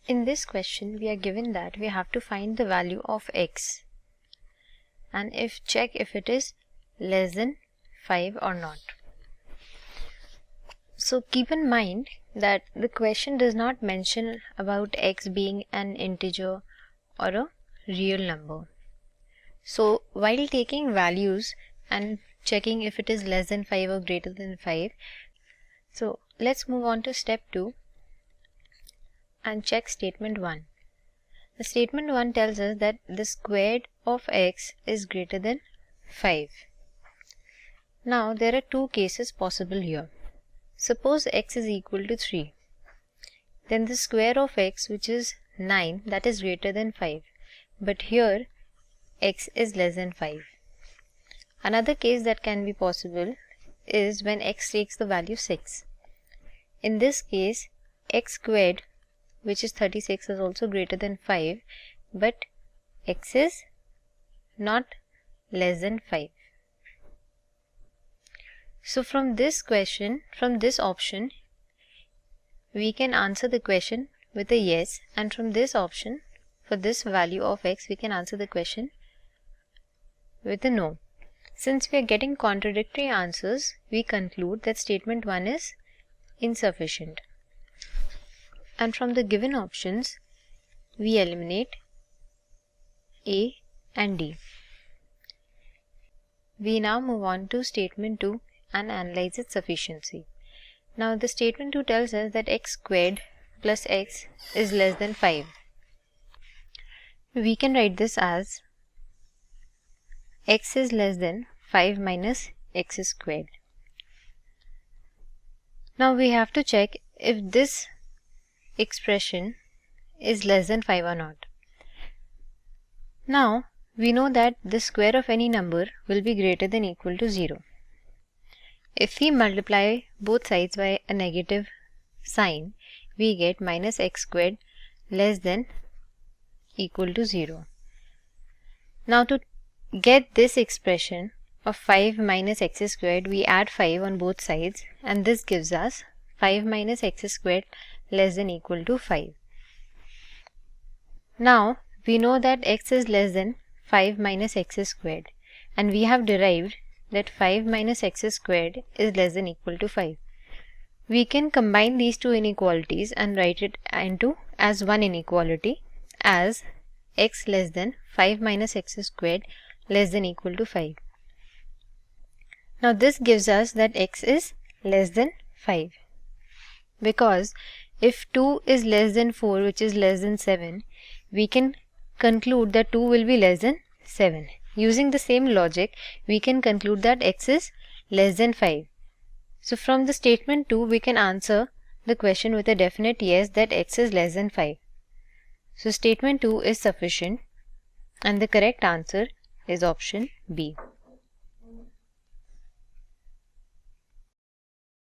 In this question, we are given that we have to find the value of x and check if it is less than 5 or not. So keep in mind that the question does not mention about x being an integer or a real number. So while taking values and checking if it is less than 5 or greater than 5, so let's move on to step 2 and check statement 1. The statement 1 tells us that the squared of x is greater than 5. Now there are two cases possible here. Suppose x is equal to 3. Then the square of x, which is 9, that is greater than 5. But here x is less than 5. Another case that can be possible is when x takes the value 6. In this case, x squared, which is 36, is also greater than 5, but x is not less than 5. So from this option, we can answer the question with a yes, and from this option, for this value of x, we can answer the question with a no. Since we are getting contradictory answers, we conclude that statement 1 is insufficient. And from the given options, we eliminate A and D. We now move on to statement 2 and analyze its sufficiency. Now the statement 2 tells us that x squared plus x is less than 5. We can write this as x is less than 5 minus x squared. Now we have to check if this expression is less than 5 or not. Now we know that the square of any number will be greater than or equal to 0. If we multiply both sides by a negative sign, we get minus x squared less than or equal to 0. Now to get this expression of 5 minus x squared, we add 5 on both sides, and this gives us 5 minus x squared less than or equal to 5. Now we know that x is less than 5 minus x squared, and we have derived that 5 minus x squared is less than or equal to 5. We can combine these two inequalities and write it as one inequality, as x less than 5 minus x squared less than or equal to 5. Now this gives us that x is less than 5, because if 2 is less than 4, which is less than 7, we can conclude that 2 will be less than 7. Using the same logic, we can conclude that x is less than 5. So from the statement 2, we can answer the question with a definite yes, that x is less than 5. So statement 2 is sufficient, and the correct answer is option B.